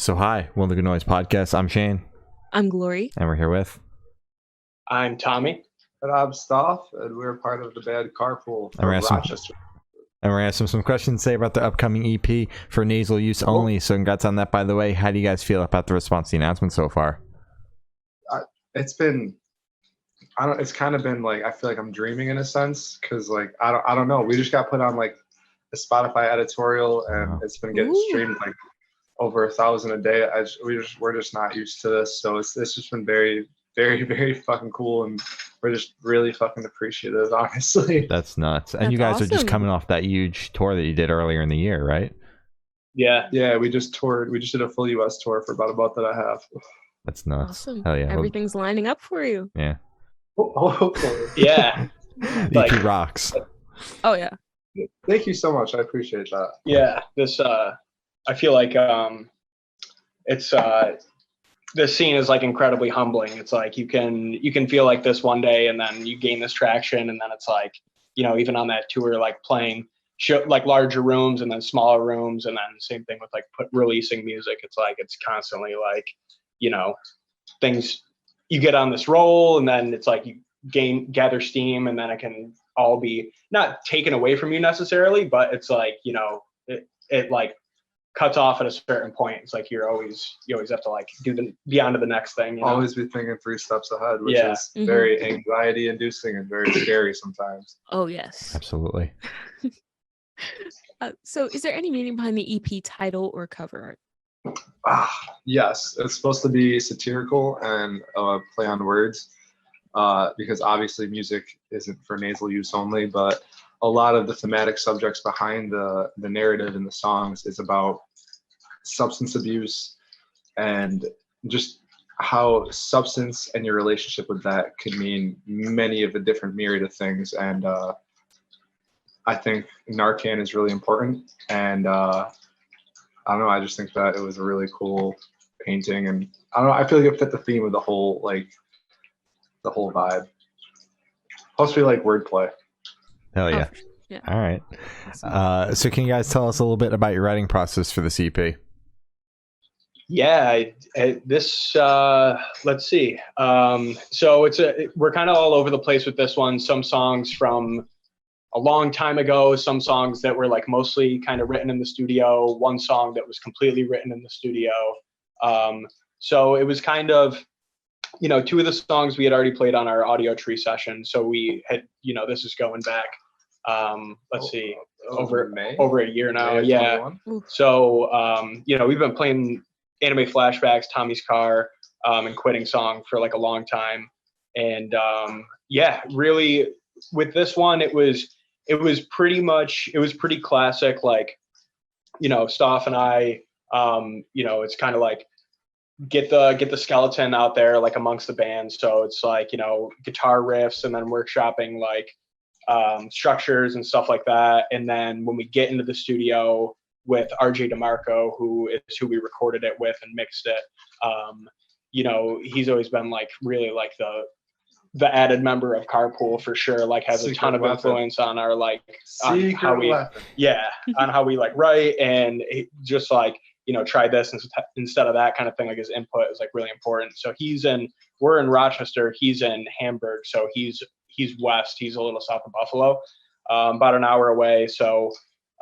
So hi, One Good Noise Podcast. I'm Shane. I'm Glory. And we're here with... I'm Tommy. And I'm Stoph, and we're part of the band Carpool And we're from gonna Rochester. And we're going to ask some questions today about the upcoming EP for Nasal Use Only. So congrats on that, by the way. How do you guys feel about the response to the announcement so far? It's been, it's kind of been like, I feel like I'm dreaming in a sense, because like, I don't know. We just got put on like a Spotify editorial, and it's been getting streamed like over 1,000 a day. We're just not used to this. So it's just been very, very, very fucking cool, and we're just really fucking appreciative, honestly. That's nuts. And That's you guys awesome. are just coming off that huge tour that you did earlier in the year, right? Yeah. We just toured. We just did a full US tour for about a month and a half. That's nuts. Awesome. Hell yeah. Everything's lining up for you. Yeah. Hopefully. Yeah. Like- EP rocks. Oh yeah. Thank you so much. I appreciate that. Yeah. This I feel like it's this scene is like incredibly humbling. It's like you can feel like this one day, and then you gain this traction, and then it's like, you know, even on that tour, like playing like larger rooms and then smaller rooms, and then same thing with like releasing music. It's like it's constantly like, you know, things you get on this roll, and then it's like you gather steam, and then it can all be not taken away from you necessarily, but it's like, you know, it like cuts off at a certain point. It's like you always have to like be on to the next thing, you know? Always be thinking 3 steps ahead, which Yeah. is very anxiety inducing and very scary sometimes. Oh yes. Absolutely. So is there any meaning behind the EP title or cover art? Yes, it's supposed to be satirical and play on words, because obviously music isn't for nasal use only, but a lot of the thematic subjects behind the narrative in the songs is about substance abuse and just how substance and your relationship with that could mean many of the different myriad of things. And I think Narcan is really important. And I don't know, I just think that it was a really cool painting. And I don't know, I feel like it fit the theme of the whole vibe. Plus we like wordplay. Hell yeah. Oh, yeah. All right. Awesome. So can you guys tell us a little bit about your writing process for this EP? Yeah, this let's see. So we're kind of all over the place with this one. Some songs from a long time ago, some songs that were like mostly kind of written in the studio, one song that was completely written in the studio. So it was kind of, you know, 2 of the songs we had already played on our audio tree session. So we had, you know, this is going back, let's see, over a year now. May of Yeah. 21? So, you know, we've been playing Anime Flashbacks, Tommy's Car, and Quitting Song for like a long time. And yeah, really with this one, it was pretty classic. Like, you know, Stoph and I, you know, it's kind of like, get the skeleton out there like amongst the band. So it's like, you know, guitar riffs, and then workshopping like structures and stuff like that. And then when we get into the studio with RJ DeMarco, who we recorded it with and mixed it, you know, he's always been like really like the added member of Carpool for sure, like has a ton of influence on our like on how we on how we like write, and just like, you know, try this instead of that kind of thing. Like his input is like really important. So we're in Rochester, he's in Hamburg, so he's west, he's a little south of Buffalo, about an hour away. So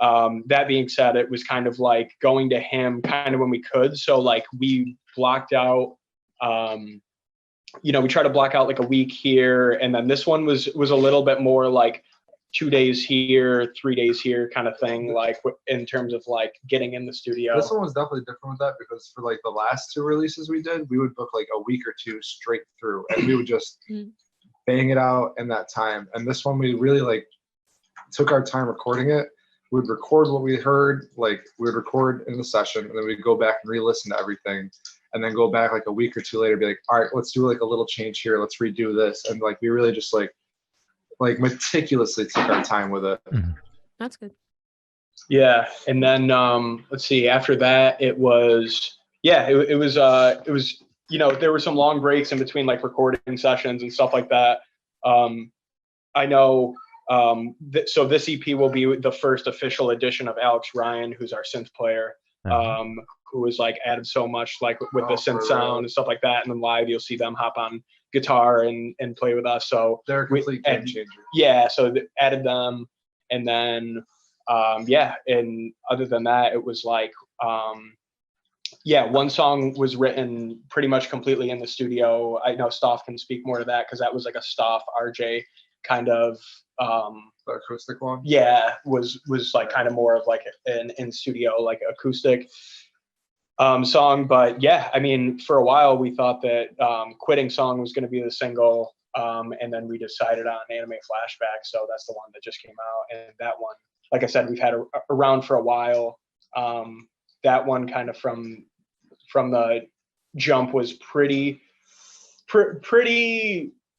that being said, it was kind of like going to him kind of when we could. So like we blocked out, you know, we try to block out like a week here, and then this one was a little bit more like 2 days here, 3 days here kind of thing, like in terms of like getting in the studio. This one was definitely different with that, because for like the last 2 releases we did, we would book like a week or 2 straight through, and we would just bang it out in that time. And this one we really like took our time recording it. We'd record what we heard, like we'd record in the session, and then we'd go back and re-listen to everything, and then go back like a week or 2 later, be like, all right, let's do like a little change here, let's redo this. And like we really just like meticulously took our time with it. That's good. Yeah. And then let's see, after that it was, it was, you know, there were some long breaks in between like recording sessions and stuff like that. I know so this EP will be the first official edition of Alex Ryan, who's our synth player, who was like added so much like with the Oh, synth for sound real. and stuff like that. And then live, you'll see them hop on guitar and play with us. So They're a complete game changer. yeah, so added them, and then yeah, and other than that, it was like yeah, one song was written pretty much completely in the studio. I know Stoph can speak more to that because that was like a Stoph RJ kind of The acoustic one. yeah, was like kind of more of like an in studio like acoustic song. But yeah, I mean, for a while we thought that Quitting Song was going to be the single, and then we decided on Anime Flashback, so that's the one that just came out. And that one, like I said, we've had around for a while. That one kind of from the jump was pretty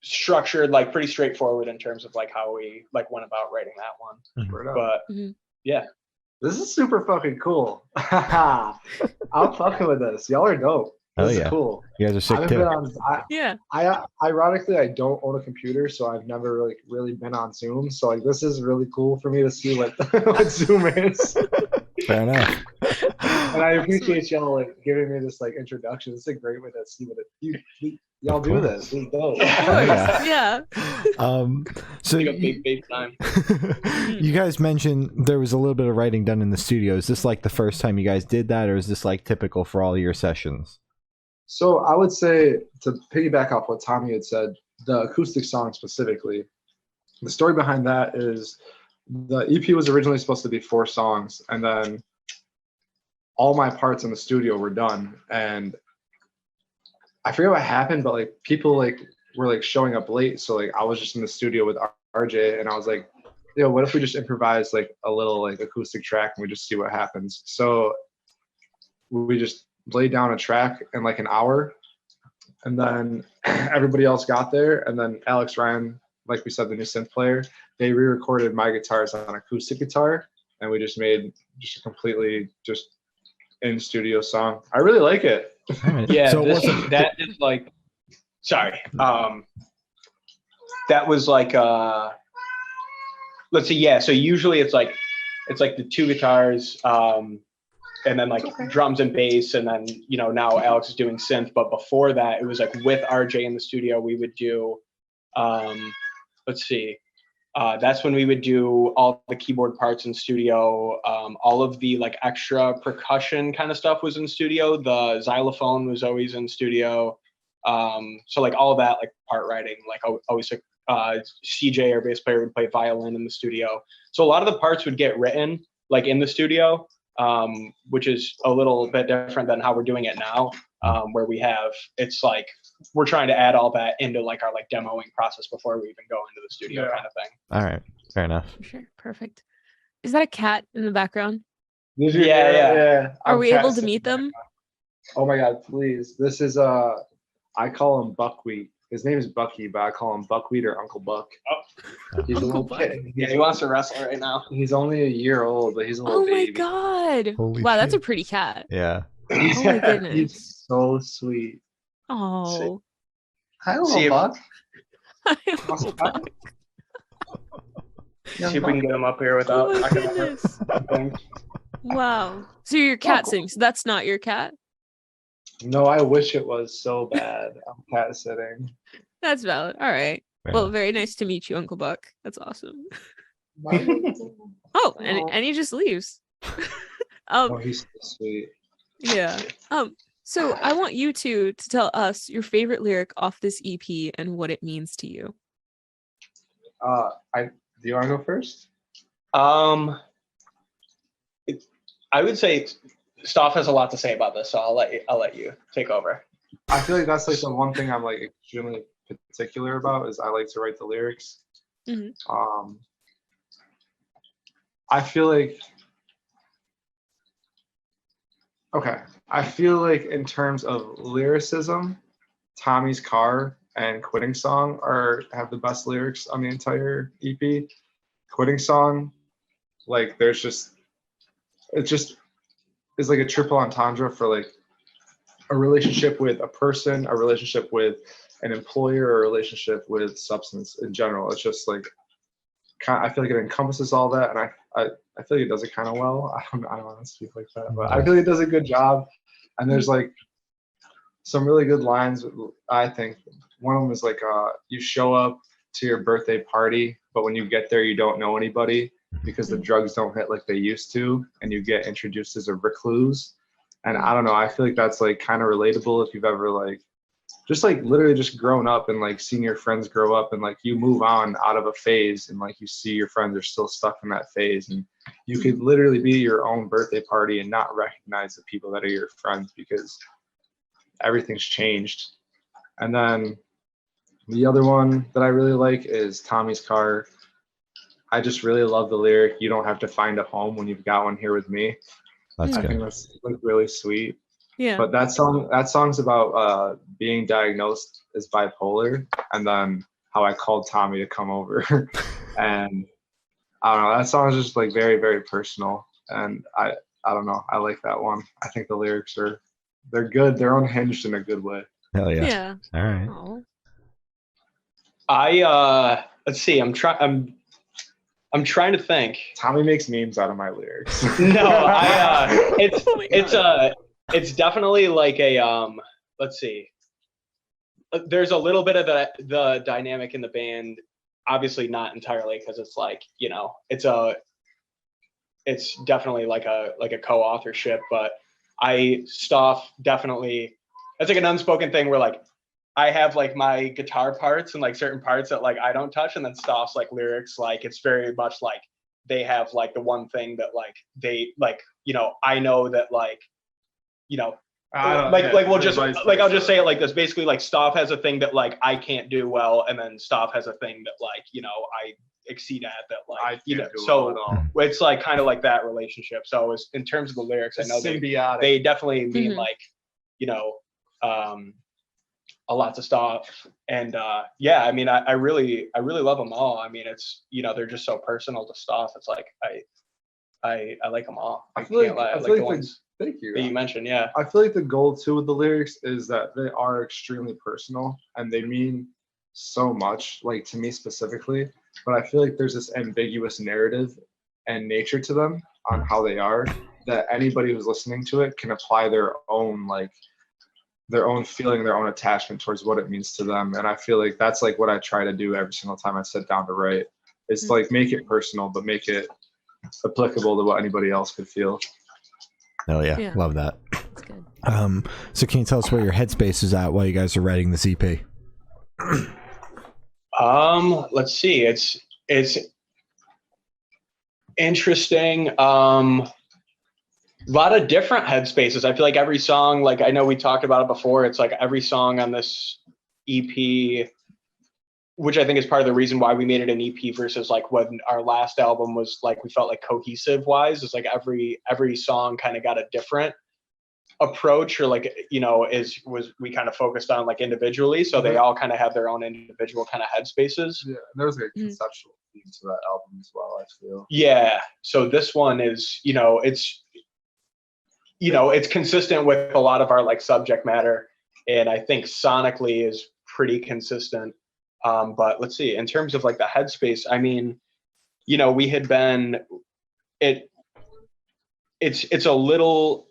structured, like pretty straightforward in terms of like how we like went about writing that one. Word up. But yeah, This is super fucking cool. I'm fucking with this. Y'all are dope. Oh, This is yeah. cool. You guys are sick I've too. been on, Yeah. I ironically I don't own a computer, so I've never like really been on Zoom. So like this is really cool for me to see what what Zoom is. Fair enough. And I appreciate y'all like giving me this like introduction. It's a great way to see what y'all Of do course. this. This is dope. Yeah. Yeah. So like a big time. you guys mentioned there was a little bit of writing done in the studio. Is this like the first time you guys did that, or is this like typical for all your sessions? So I would say, to piggyback off what Tommy had said, the acoustic song specifically, the story behind that is the EP was originally supposed to be 4 songs, and then all my parts in the studio were done. And I forget what happened, but like people like were like showing up late. So like I was just in the studio with RJ, and I was like, yo, what if we just improvise like a little like acoustic track and we just see what happens? So we just laid down a track in like an hour, and then everybody else got there, and then Alex Ryan, like we said, the new synth player, they re-recorded my guitars on acoustic guitar, and we just made just a completely just in studio song. I really like it. All right. Yeah, So it wasn't- that is like, sorry, that was like let's see, yeah, so usually it's like the 2 guitars, and then like drums and bass, and then now Alex is doing synth. But before that, it was like with RJ in the studio, we would do let's see, that's when we would do all the keyboard parts in studio. All of the like extra percussion kind of stuff was in studio. The xylophone was always in studio. So like all that like part writing, like always CJ, our bass player, would play violin in the studio. So a lot of the parts would get written like in the studio, which is a little bit different than how we're doing it now, where it's like we're trying to add all that into like our like demoing process before we even go into the studio kind of thing. All right. Fair enough. For sure. Perfect. Is that a cat in the background? Yeah. Are I'm we able to casting. meet them? Oh my God, please. This is I call him Buckwheat. His name is Bucky, but I call him Buckwheat or Uncle Buck. He's a little Buck. kid. Yeah, he wants to wrestle right now. He's only a year old, but he's a little Oh my baby. god. Holy Wow, that's a shit. pretty cat. Yeah. Oh my goodness. He's so sweet. Oh. Hi, See if- Buck. Uncle Buck. See if we can get him up here Oh without my knocking over goodness. things. Wow. So your cat sings. So that's not your cat? No, I wish it was so bad. I'm cat sitting. That's valid. All right. Fair Well, enough. very nice to meet you, Uncle Buck. That's awesome. Oh, Oh, and he just leaves. he's so sweet. Yeah. So I want you two to tell us your favorite lyric off this EP and what it means to you. Do you want to go first? I would say Stoph has a lot to say about this, so I'll let you take over. I feel like that's like the one thing I'm like extremely particular about is I like to write the lyrics. Mhm. I feel like in terms of lyricism, Tommy's Car and Quitting Song have the best lyrics on the entire EP. Quitting Song, like it just is like a triple entendre for like a relationship with a person, a relationship with an employer, or a relationship with substance in general. It's just like I feel like it encompasses all that, and I feel like it does it kind of well. I don't want to speak like that, but I feel like it does a good job. And there's like some really good lines. I think one of them is like, you show up to your birthday party, but when you get there, you don't know anybody because the drugs don't hit like they used to, and you get introduced as a recluse. And I don't know, I feel like that's like kind of relatable if you've ever like just like literally just grown up and like seeing your friends grow up, and like you move on out of a phase and like you see your friends are still stuck in that phase, and you could literally be your own birthday party and not recognize the people that are your friends because everything's changed. And then the other one that I really like is Tommy's Car. I just really love the lyric, "You don't have to find a home when you've got one here with me." That's I good. think that's like really sweet. Yeah. But that song's about being diagnosed as bipolar, and then how I called Tommy to come over. And I don't know, that song is just like very, very personal. And I don't know, I like that one. I think the lyrics they're good. They're unhinged in a good way. Hell yeah. Yeah. All right. Aw. Let's see. I'm trying to think. Tommy makes memes out of my lyrics. No, Oh my God. it's definitely like a let's see. There's a little bit of the dynamic in the band, obviously not entirely, because it's like, you know, it's definitely like a co-authorship, but Stoph definitely, that's like an unspoken thing where like I have like my guitar parts and like certain parts that like I don't touch, and then Stoph's like lyrics, like it's very much like they have like the one thing that like they like, you know, I know that like, you know, I'll just say it like this. Basically, like Stoph has a thing that like I can't do well, and then Stoph has a thing that like, you know, I exceed at that like, you know. So it's like kind of like that relationship. So in terms of the lyrics, I know they definitely mean like, you know, a lot to Stoph. And yeah, I mean, I really love them all. I mean, it's, you know, they're just so personal to Stoph. It's like I like them all. I feel like the ones thank you. that you mentioned. Yeah. I feel like the goal too with the lyrics is that they are extremely personal and they mean so much, like to me specifically. But I feel like there's this ambiguous narrative and nature to them on how they are, that anybody who's listening to it can apply their own feeling, their own attachment towards what it means to them. And I feel like that's like what I try to do every single time I sit down to write. It's like make it personal, but make it applicable to what anybody else could feel. Hell yeah. Love that. That's good. So can you tell us where your headspace is at while you guys are writing this EP? Let's see. It's interesting. A lot of different headspaces. I feel like every song, like I know we talked about it before, it's like every song on this EP, which I think is part of the reason why we made it an EP versus like when our last album was like, we felt like cohesive wise, is like every song kind of got a different approach, or like, you know, we kind of focused on like individually. So they all kind of have their own individual kind of headspaces. Yeah, there was a conceptual theme to that album as well, I feel. Yeah. So this one is, it's consistent with a lot of our like subject matter. And I think sonically is pretty consistent. But let's see, in terms of like the headspace, I mean, we had been, it's a little,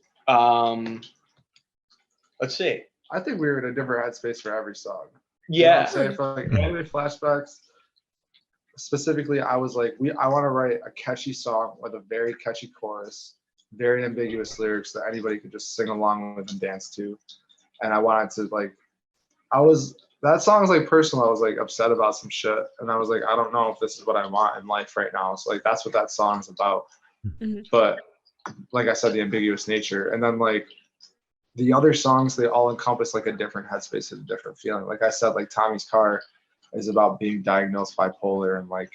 let's see. I think we were in a different headspace for every song. Yeah. For like Anime Flashbacks, specifically, I was like, I want to write a catchy song with a very catchy chorus, very ambiguous lyrics that anybody could just sing along with and dance to. And I wanted to like, that song was like personal. I was like upset about some shit. And I was like, I don't know if this is what I want in life right now. So like, that's what that song's about. Mm-hmm. But like I said, the ambiguous nature. And then like the other songs, they all encompass like a different headspace and a different feeling. Like I said, like Tommy's Car is about being diagnosed bipolar and like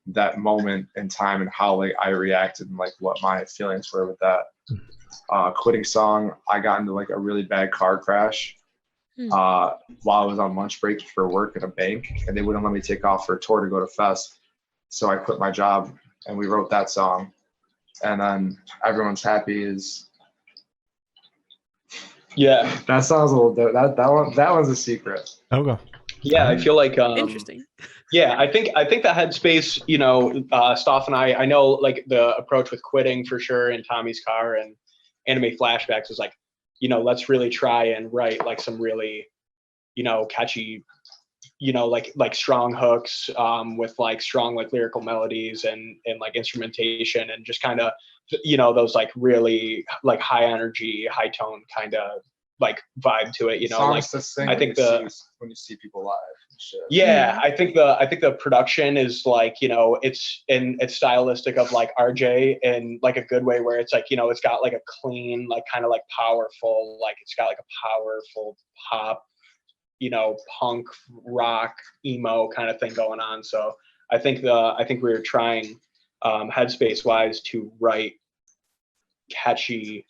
that moment in time and how like I reacted and like what my feelings were with that. Quitting Song, I got into like a really bad car crash while I was on lunch break for work at a bank, and they wouldn't let me take off for a tour to go to Fest. So I quit my job and we wrote that song. And then Everyone's Happy is, yeah, that song's a little that one's a secret. Okay. Yeah, I feel like Interesting. Yeah, I think the headspace, Stoph and I know like the approach with Quitting for sure, and Tommy's Car and Anime Flashbacks is like let's really try and write like some really, catchy, like strong hooks with like strong like lyrical melodies and like instrumentation and just kind of, those like really like high energy, high tone kind of like vibe to it, like I think when you see people live and shit. Yeah, I think the production is like, it's stylistic of like RJ in like a good way where it's like, it's got like a clean, like kind of like powerful, like it's got like a powerful pop, punk rock emo kind of thing going on. So I think we were trying Headspace wise to write catchy,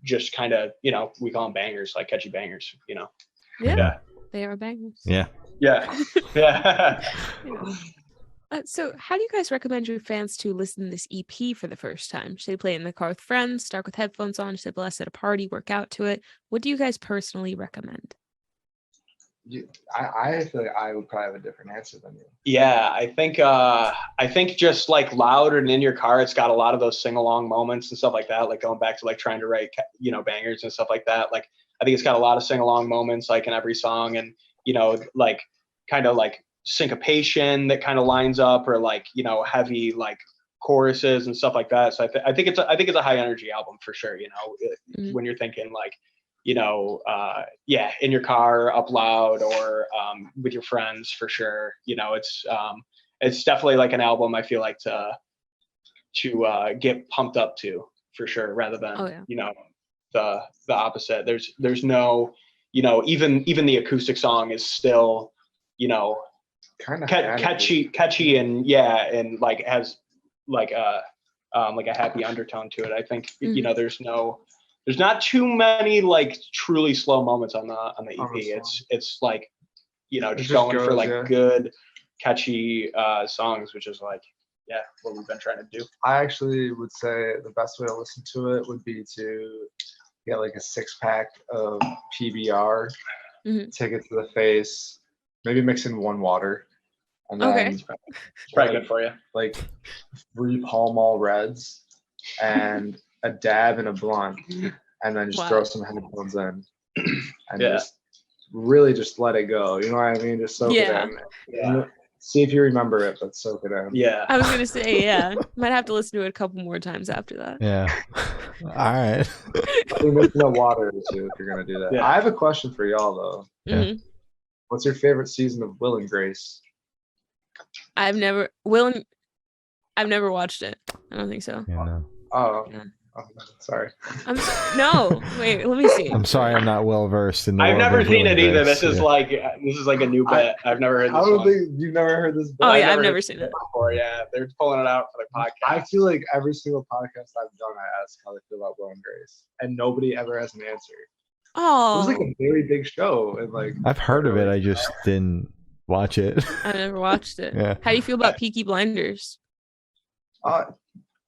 just kind of, we call them bangers, like catchy bangers, Yeah. They are bangers. Yeah. So how do you guys recommend your fans to listen to this EP for the first time? Should they play it in the car with friends, start with headphones on, should they blast at a party, work out to it? What do you guys personally recommend? I feel like I would probably have a different answer than you. Yeah, I think just like loud and in your car, it's got a lot of those sing along moments and stuff like that. Like going back to like trying to write, bangers and stuff like that. Like I think it's got a lot of sing along moments like in every song, and like kind of like syncopation that kind of lines up, or like heavy like choruses and stuff like that. So I think it's a high energy album for sure. When you're thinking like, in your car up loud or with your friends for sure. It's definitely like an album I feel like to get pumped up to for sure, rather than the opposite. There's no, even the acoustic song is still, kind of catchy and like has like a happy undertone to it. I think there's not too many like truly slow moments on the EP. It's like, just going for like good, catchy songs, which is like, what we've been trying to do. I actually would say the best way to listen to it would be to get like a 6-pack of PBR, take it to the face, maybe mix in 1 water, and then it's probably good for you. Like 3 Pall Mall Reds and a dab and a blunt, and then just throw some headphones in and just really just let it go. You know what I mean? Just soak it in. Yeah. See if you remember it, but soak it in. Yeah. I was gonna say, might have to listen to it a couple more times after that. Yeah. All right. No water too if you're gonna do that. Yeah. I have a question for y'all though. Mm-hmm. What's your favorite season of Will and Grace? I've never watched it. I don't think so. Yeah, no. Oh, sorry. No, wait, let me see. I'm sorry, I'm not well versed in the I've never seen it either. This is like a new bit. I've never heard this. I don't think you've never heard this bit. Oh yeah, I've never seen it before. Yeah, they're pulling it out for the podcast. I feel like every single podcast I've done, I ask how they feel about Will and Grace, and nobody ever has an answer. Oh, it was like a very big show, and like I've heard of it. I just didn't watch it. I never watched it. Yeah. How do you feel about Peaky Blinders? I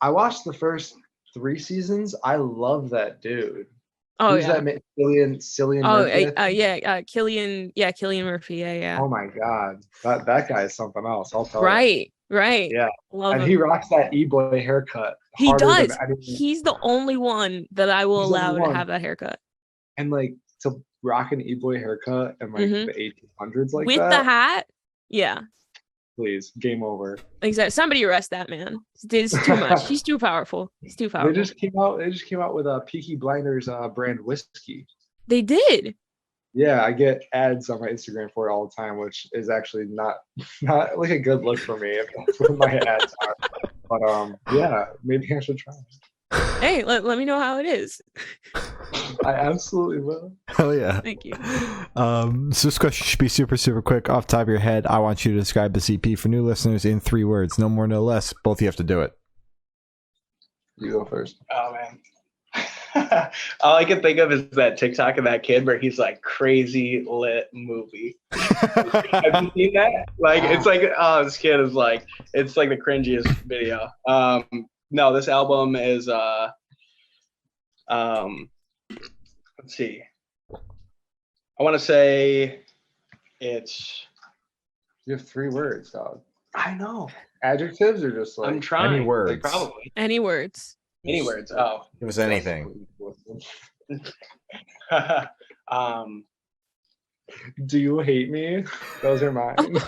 watched the first 3 seasons. I love that dude. Oh, Who's that? Cillian Murphy? Cillian Murphy. Yeah. Oh my god, that guy is something else. I'll tell you. Right. Yeah, love and him. He rocks that e-boy haircut. He does. He's the only one that I will allow to have that haircut. And like to rock an e-boy haircut in like the 1800s, like with that. the hat. Yeah. Please, game over. Exactly. Somebody arrest that man. It's too much. He's too powerful. He's too powerful. They just came out with a Peaky Blinders brand whiskey. They did. Yeah, I get ads on my Instagram for it all the time, which is actually not like a good look for me if that's what my ads are. But yeah, maybe I should try it. Hey, let me know how it is. I absolutely will. Hell yeah. Thank you. So this question should be super, super quick. Off the top of your head, I want you to describe the CP for new listeners in 3 words. No more, no less. Both you have to do it. You go first. Oh, man. All I can think of is that TikTok of that kid where he's like, crazy lit movie. Have you seen that? Like, it's like, oh, this kid is like, it's like the cringiest video. No, this album is let's see. I want to say it's. You have 3 words, dog. I know. Adjectives or just like. I'm trying. Any words. Like, probably. Any words. Any words. Oh. It was anything. Do you hate me? Those are mine.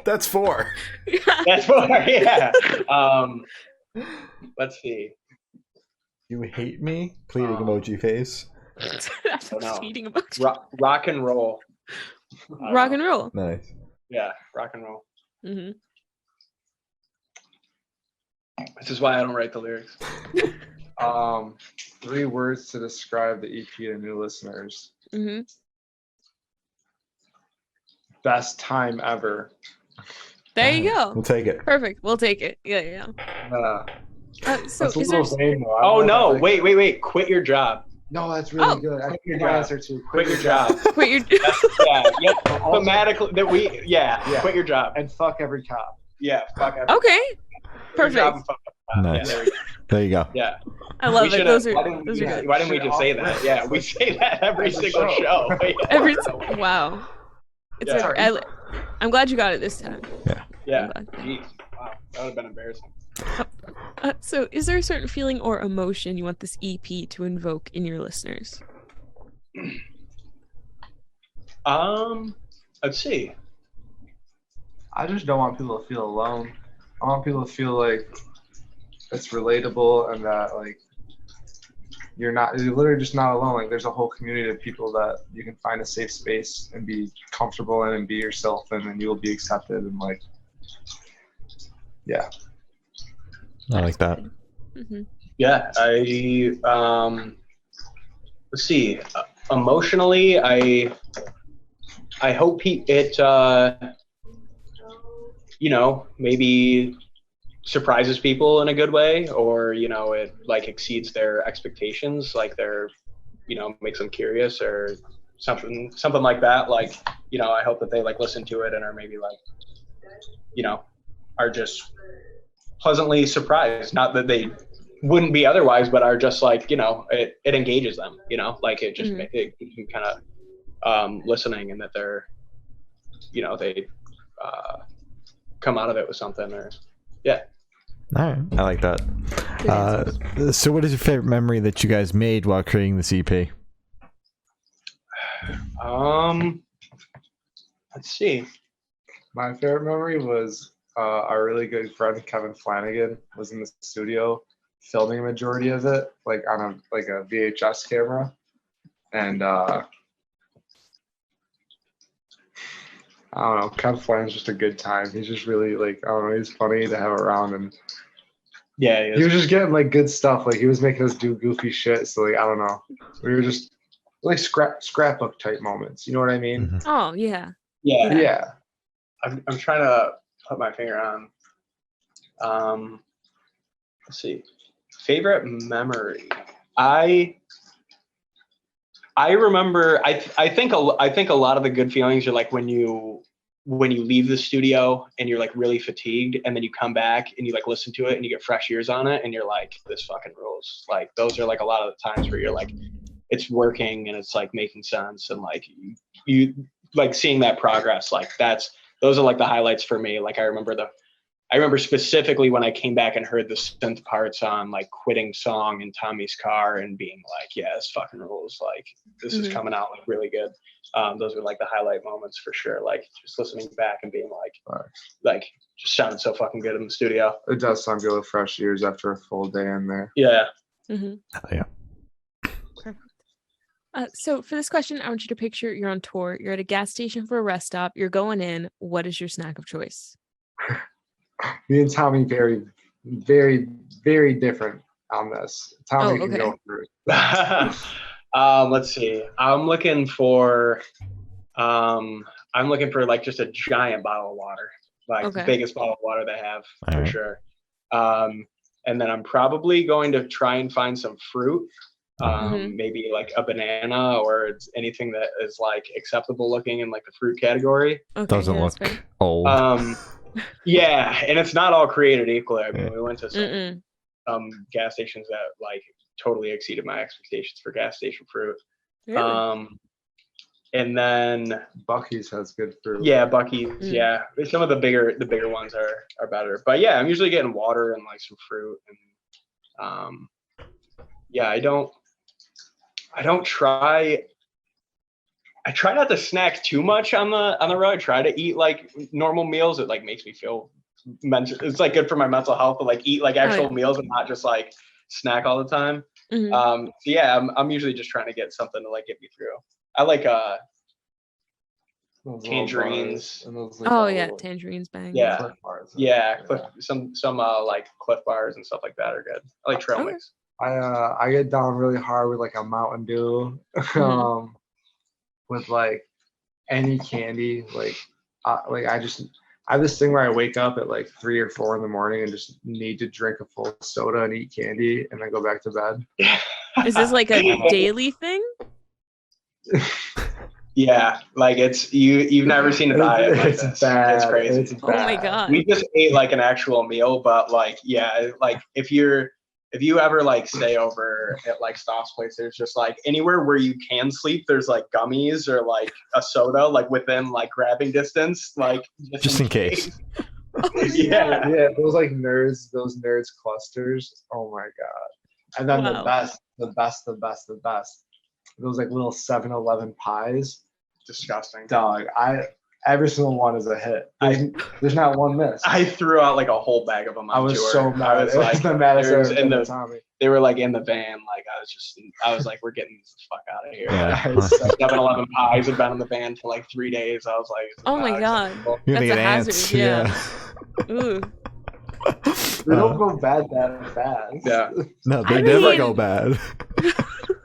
That's 4. That's what. Yeah. Let's see. You hate me? Pleading emoji face. That's a no. feeding emoji. Rock and roll. Rock and roll. Nice. Yeah, rock and roll. Mm-hmm. This is why I don't write the lyrics. 3 words to describe the EP to new listeners. Mm-hmm. Best time ever. There you go. We'll take it. Perfect. We'll take it. Yeah. So That's a is there? little vain, though. I Oh don't know no! if I- Wait! Quit your job. No, that's really Oh. good. I think your your job. answer too. Quit your job. Quit your. Yeah. Yep. Thematically, that we. Yeah. Quit your job. And fuck every cop. Yeah. Fuck everything. Okay. Quit your job Perfect. and fuck everything. Nice. Yeah, there we go. There you go. Yeah. I love We it. should've- Those are why didn't those we- are good. Why didn't we just say that? Yeah, we say that every single show. Every wow. It's Yeah. I'm glad you got it this time. Yeah. I'm glad. Jeez. Wow. That would have been embarrassing. So is there a certain feeling or emotion you want this EP to invoke in your listeners? Let's see. I just don't want people to feel alone. I want people to feel like it's relatable and that like you're literally just not alone. Like there's a whole community of people that you can find a safe space and be comfortable in and be yourself in, and you will be accepted and like, yeah. I like that. Mm-hmm. Yeah. Let's see. Emotionally, I hope maybe surprises people in a good way, or it like exceeds their expectations, like makes them curious or something like that. Like I hope that they like listen to it and are maybe like are just pleasantly surprised, not that they wouldn't be otherwise, but are just like it engages them, like it just it kind of listening, and that they're they come out of it with something, or All right, I like that. So what is your favorite memory that you guys made while creating this EP? Let's see. My favorite memory was our really good friend Kevin Flanagan was in the studio filming a majority of it, like on a VHS camera, and I don't know. Kevin Flanagan's just a good time. He's just really he's funny to have around, and Yeah, he was just getting like good stuff. Like he was making us do goofy shit. So like I don't know, we were just like scrapbook type moments. You know what I mean? Mhm. Oh yeah. Yeah. I'm trying to put my finger on. Let's see. Favorite memory. I remember. I think a lot of the good feelings are like when you leave the studio and you're like really fatigued, and then you come back and you like listen to it and you get fresh ears on it and you're like, this fucking rules. Like those are like a lot of the times where you're like, it's working and it's like making sense, and like you like seeing that progress. Like those are like the highlights for me. Like I remember specifically when I came back and heard the synth parts on like Quitting Song in Tommy's car and being like, yeah, this fucking rules. Like this is coming out like really good. Those were like the highlight moments for sure. Like just listening back and being like just sounded so fucking good in the studio. It does sound good with fresh ears after a full day in there. Yeah. Mm-hmm. Oh, yeah. Perfect. So for this question, I want you to picture you're on tour. You're at a gas station for a rest stop. You're going in. What is your snack of choice? Me and Tommy very, very, very different on this. Tommy can go through it. Let's see. I'm looking for like just a giant bottle of water, like the biggest bottle of water they have for sure. And then I'm probably going to try and find some fruit, maybe like a banana or anything that is like acceptable looking in like the fruit category. Doesn't look old. Yeah, and it's not all created equally. I mean, we went to some gas stations that like totally exceeded my expectations for gas station fruit. Really? And then Buc-ee's has good fruit. Yeah, Buc-ee's. Yeah, some of the bigger ones are better. But yeah, I'm usually getting water and like some fruit. And yeah, I don't I don't try. I try not to snack too much on the road. I try to eat like normal meals. It like makes me feel mental. It's like good for my mental health to like eat like actual meals and not just like snack all the time. So yeah, I'm usually just trying to get something to like get me through. I like Those little tangerines. bars and those, Tangerines bang. Yeah. Cliff bars. Some like Cliff bars and stuff like that are good. I like trail mix. I get down really hard with like a Mountain Dew, with like any candy. Like I have this thing where I wake up at like 3 or 4 in the morning and just need to drink a full soda and eat candy and then go back to bed. Is this like a daily thing? Yeah, like you've never seen a diet like this. Bad. It's crazy. It's Oh my god. We just ate like an actual meal, but like yeah, like if you ever like stay over at like Stoph's place, there's just like anywhere where you can sleep, there's like gummies or like a soda like within like grabbing distance, like Just in case. Yeah. Yeah, those nerds clusters. Oh my god. And then the best. Those like little 7-Eleven pies. Disgusting. Dog, every single one is a hit. There's not one miss. I threw out like a whole bag of them on I was tour. so mad. I was like, the maddest there was I've ever Tommy. they were like in the van. Like I was like, we're getting the fuck out of here. Yeah. 7-Eleven pies had been in the van for like 3 days. I was like, Oh my god. You're gonna That's get a hazard. ants. Ooh. They don't go bad that fast. Yeah. No, they I never mean- go bad.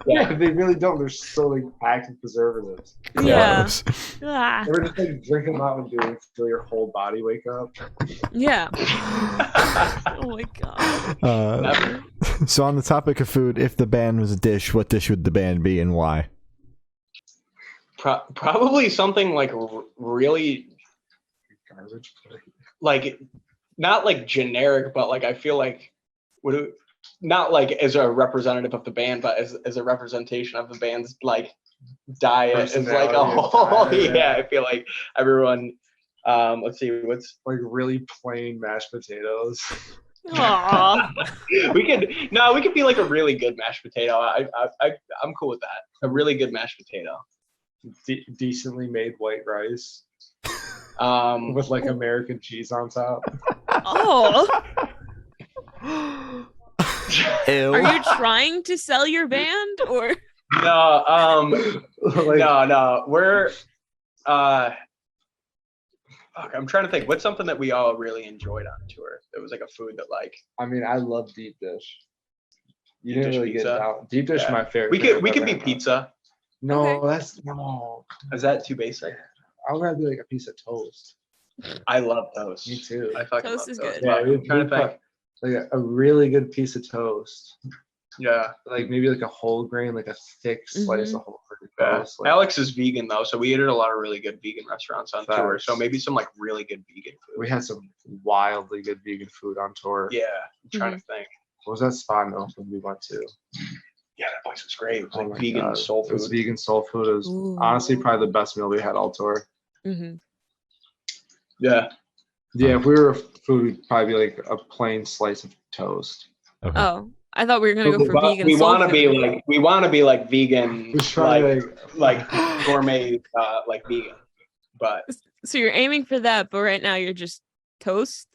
Yeah, they really don't. They're so like packed with preservatives. Yeah. Gross. Ah. Ever just like drinking Mountain Dew and feel your whole body wake up? Yeah. Oh my god. So on the topic of food, if the band was a dish, what dish would the band be and why? Probably something like really Garbage. like not like generic, but like I feel like not like as a representative of the band, but as a representation of the band's like diet is like a whole Diet, yeah. I feel like everyone let's see what's Like really plain mashed potatoes. Aw. we could be like a really good mashed potato. I'm cool with that. A really good mashed potato. Decently made white rice Um with like American cheese on top. Oh. Ew. Are you trying to sell your band or? no, Like, no, we're fuck, I'm trying to think what's something that we all really enjoyed on tour. It was like a food that like I mean, I love deep dish. You Deep didn't dish really pizza? get down. Deep dish, Yeah. my favorite. we thing could I've be ever had. pizza. No, Okay. that's no. Is that too basic? I would rather be like a piece of toast. I love those. Me too. I fucking Toast love is those. good. But Yeah, I'm trying to think. Like a really good piece of toast. Yeah. Like maybe like a whole grain, like a thick slice of whole grain Yeah. toast. Like, Alex is vegan though, so we ate at a lot of really good vegan restaurants on tour. Facts. So maybe some like really good vegan food. we had some wildly good vegan food on tour. Yeah, I'm trying to think. What was that spot in Oakland we went to? Yeah, that place was great. It was Oh like my vegan God. soul It was food. vegan soul food. It was Ooh. honestly probably the best meal we had all tour. Mm-hmm. Yeah. Yeah, if we were food, we'd probably be like a plain slice of toast. Okay. Oh, I thought we were gonna go for But vegan. we soul want to be food. like vegan, We try like gourmet, like vegan. But So you're aiming for that, but right now you're just toast.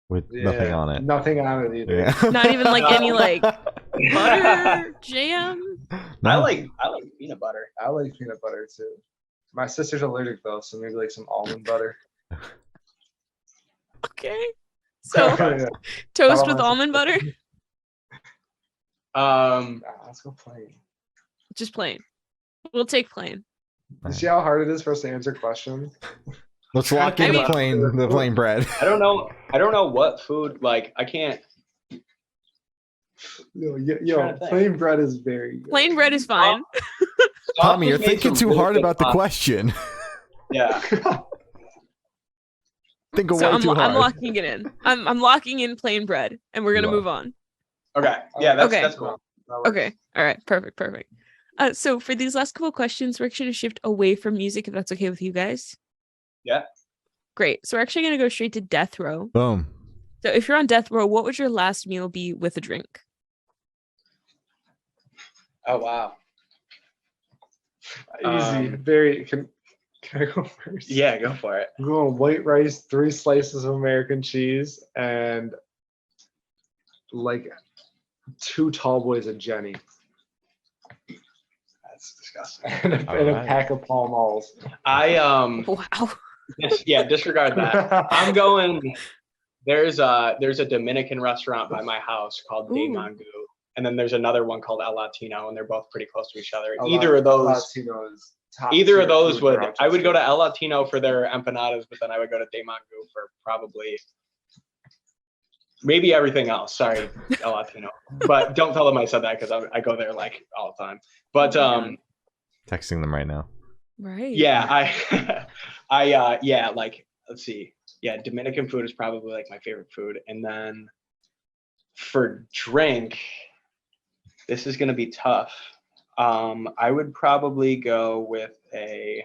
With nothing on it. Nothing on it either. Yeah. Not even like any like butter, jam. I No. like peanut butter. I like peanut butter too. My sister's allergic though, so maybe like some almond butter. Okay. So Yeah. toast Follow with my almond butter, Let's go plain. just plain. We'll take plain. You see how hard it is for us to answer questions? Let's lock in I mean- the plain bread. I don't know what food. Like I can't. Trying to think. Plain bread is very good. Plain bread is fine. Tommy, you're Stoph made thinking some too really hard good about the pasta. question. Yeah. Think So way too hard. I'm locking it in. I'm locking in plain bread, and we're gonna You are. move on. Okay. Yeah, that's Okay. that's cool. Okay. All right. Perfect. So for these last couple questions, we're actually gonna shift away from music, if that's okay with you guys. Yeah. Great. So we're actually gonna go straight to death row. Boom. So if you're on death row, what would your last meal be with a drink? Oh wow. Easy. Very. Can I go first? Yeah, go for it. I'm going white rice, 3 slices of American cheese, and like 2 tall boys of Jenny, That's disgusting. and a pack of Pall Malls. Wow. Yeah, disregard that. I'm going. There's a Dominican restaurant by my house called De Ooh. Mangu, and then there's another one called El Latino, and they're both pretty close to each other. El Either of those Latino is top Either tier of those food would. around I would go to Houston. El Latino for their empanadas, but then I would go to De Mangu for probably maybe everything else. Sorry, El Latino, but don't tell them I said that because I go there like all the time. But Texting them right now. Right. yeah, yeah, like let's see, yeah, Dominican food is probably like my favorite food, and then for drink, this is gonna be tough. I would probably go with a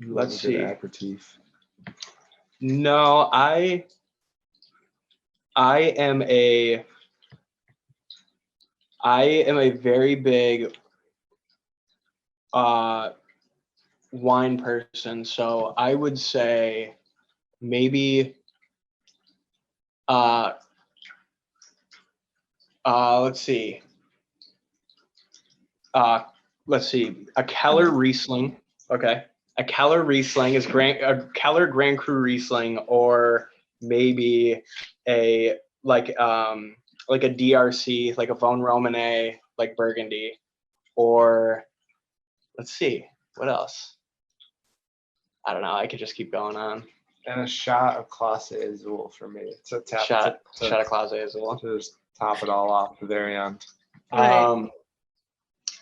let's see. Aperitif. No, I am a very big wine person, so I would say maybe let's see. A Keller Riesling. Okay. A Keller Riesling is a Keller Grand Cru Riesling, or maybe a like a DRC, like a Von Romane, like Burgundy, or let's see, what else? I don't know. I could just keep going on. And a shot of Clase Azul for me. It's a tap. Shot of Clase Azul. To just top it all off at the very end. Right.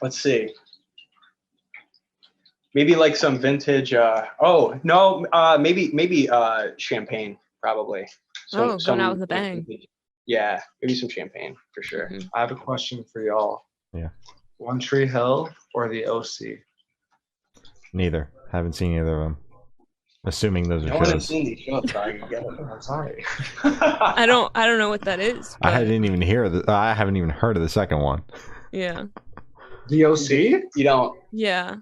Let's see. Maybe like some vintage. Maybe champagne probably. Going out with a bang. Yeah, maybe some champagne for sure. Mhm. I have a question for y'all. Yeah. One Tree Hill or the OC? Neither. Haven't seen either of them. Assuming those are No one has shows. seen these shows, so I can get it. I'm sorry. I don't know what that is. I but didn't even hear I haven't even heard of the second one. Yeah. The OC? You don't. Yeah.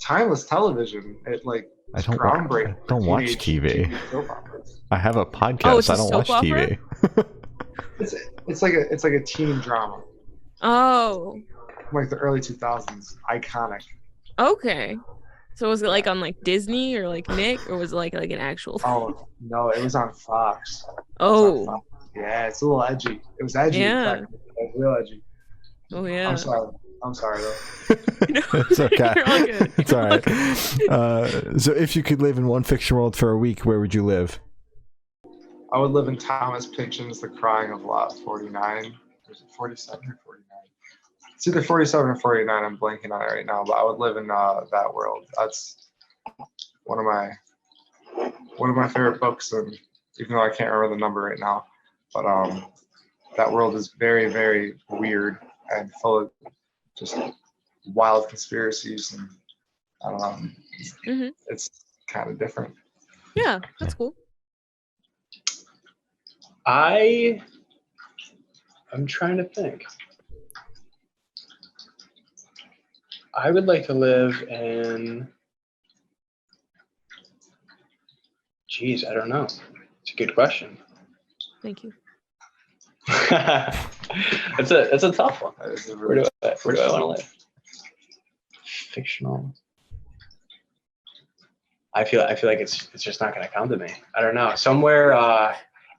Timeless television. It like I don't groundbreaking. I don't watch Teenage TV. soap operas. I have a podcast. it's a I don't soap watch opera? TV. It's like a teen drama. Oh. Like the early 2000s. Iconic. Okay. So was it like on like Disney or like Nick, or was it like an actual? Oh no, it was on Fox. Oh. Yeah, it's a little edgy. It was edgy. Yeah. In fact. It was real edgy. Oh yeah. I'm sorry though. It's okay. You're all good. It's all right. So if you could live in one fiction world for a week, where would you live? I would live in Thomas Pynchon's The Crying of Lot 49. Is it 47 or 49? It's either 47 or 49. I'm blanking on it right now, but I would live in that world. That's one of my favorite books, and even though I can't remember the number right now, but that world is very, very weird and full of just wild conspiracies, and I don't know. Mhm. It's kind of different. Yeah, that's cool. I'm trying to think. I would like to live in. Geez, I don't know. It's a good question. Thank you. It's a tough one. That is a Where do I want to live? Fictional. I feel like it's just not going to come to me. I don't know. Somewhere.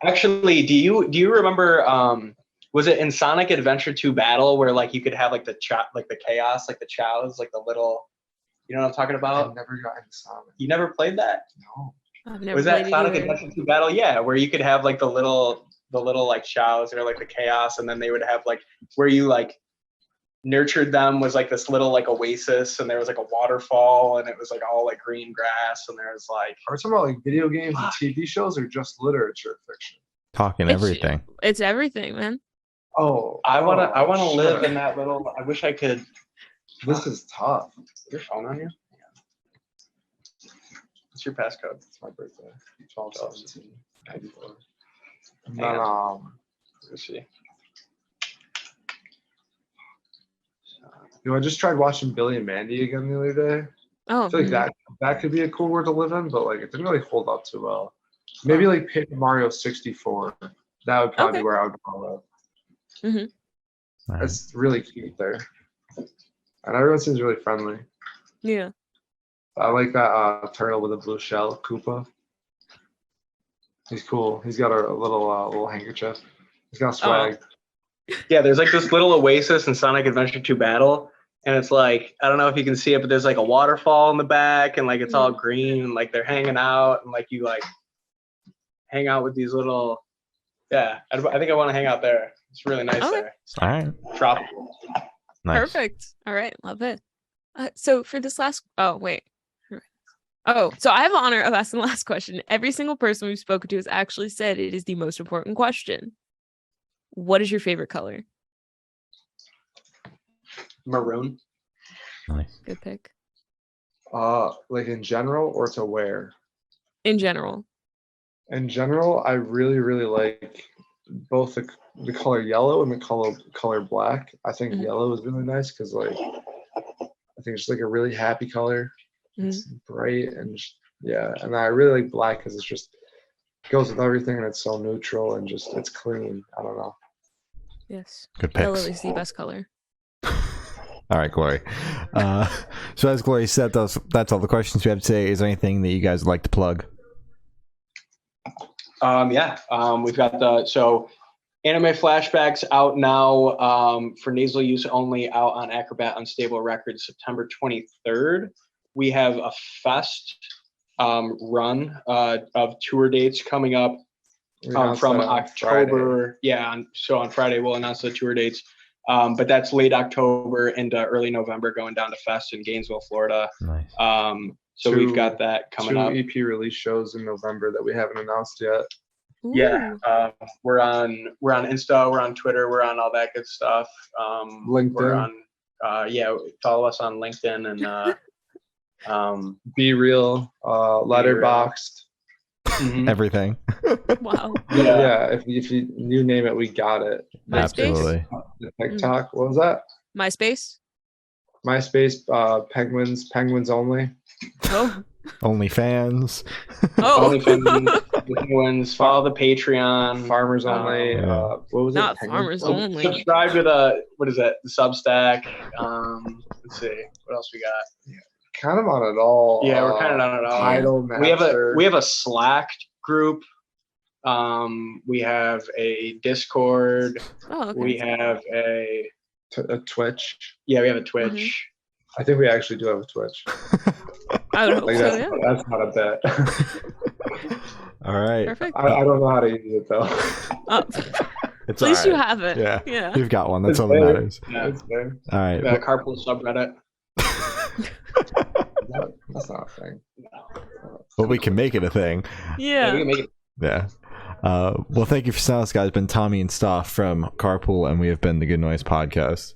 Actually, do you remember? Was it in Sonic Adventure 2 Battle where like you could have like the chaos, like the chows, like the little. You know what I'm talking about? I've never gotten Sonic. You never played that? No. I've never Was that played Sonic either. Adventure 2 Battle? Yeah, where you could have like the little like chows or like the chaos, and then they would have like where you like nurtured them was like this little like oasis, and there was like a waterfall, and it was like all like green grass, and there was like. Are we talking about like video games and TV shows, or just literature fiction? Talking everything. It's everything, man. Oh, I wanna sure. live in that little. I wish I could. This is tough. Your phone on you? Yeah. What's your passcode? It's my birthday. 12/17/94. And Hang then Let's see. You know, I just tried watching Billy and Mandy again the other day. Oh, I feel like that could be a cool world to live in, but like it didn't really hold up too well. Maybe like Paper Mario 64. That would probably Okay. be where I would follow. Mhm. All right. It's really cute there, and everyone seems really friendly. Yeah. I like that turtle with a blue shell, Koopa. He's cool. He's got a little handkerchief. He's got swag. Yeah, there's like this little oasis in Sonic Adventure 2 Battle, and it's like, I don't know if you can see it, but there's like a waterfall in the back, and like it's all green, and like they're hanging out, and like you like hang out with these little. Yeah, I think I want to hang out there. It's really nice there. All right. Tropical. Nice. Perfect. All right, love it. So for this last, so I have the honor of asking the last question. Every single person we've spoken to has actually said it is the most important question. What is your favorite color? Maroon. Nice. Good pick. Like in general or to wear? In general. In general, I really, really like both the color yellow and the color black. I think yellow is really nice because like I think it's like a really happy color. It's bright and and I really like black because it's just goes with everything and it's so neutral and just it's clean. I don't know. Yes. Good Yellow picks. is the best color. All right, Glory. So as Glory said, that's all the questions we have today. Is there anything that you guys would like to plug? We've got Anime Flashbacks out now for Nasal Use Only, out on Acrobat Unstable Records September 23rd. We have a fest run of tour dates coming up from October. Friday. On Friday we'll announce the tour dates. But that's late October into early November, going down to Fest in Gainesville, Florida. Nice. We've got that coming up. Two EP release shows in November that we haven't announced yet. Ooh. Yeah, we're on Insta, we're on Twitter, we're on all that good stuff. LinkedIn. We're on follow us on LinkedIn and Be Real, Letterboxd. Everything. Wow. Yeah. If you name it, we got it. MySpace? Absolutely. TikTok. What was that? MySpace? MySpace. Penguins only. Oh. OnlyFans. Only Penguins. Follow the Patreon. Farmers only. What was Not it? farmers Penguins? only. Subscribe to the Substack. Let's see what else we got. Kind of on it all. Yeah, we're kind of on it all. Tidal, We have a Slack group. We have a Discord. Oh, okay. We have a Twitch. Yeah, we have a Twitch. I think we actually do have a Twitch. I would hope Like so, yeah. that's not a bet. All right. Perfect. I don't know how to use it though. It's At least all you right. have it. Yeah. You've got one. That's It's all that there. matters. Yeah. It's there. All right. The Carpool subreddit. That's not a thing. Well, we can make it a thing. Yeah, we Yeah. can make it. Yeah. Well, thank you for silence, guys. It's been Tommy and Stoph from Carpool, and we have been the Good Noise Podcast.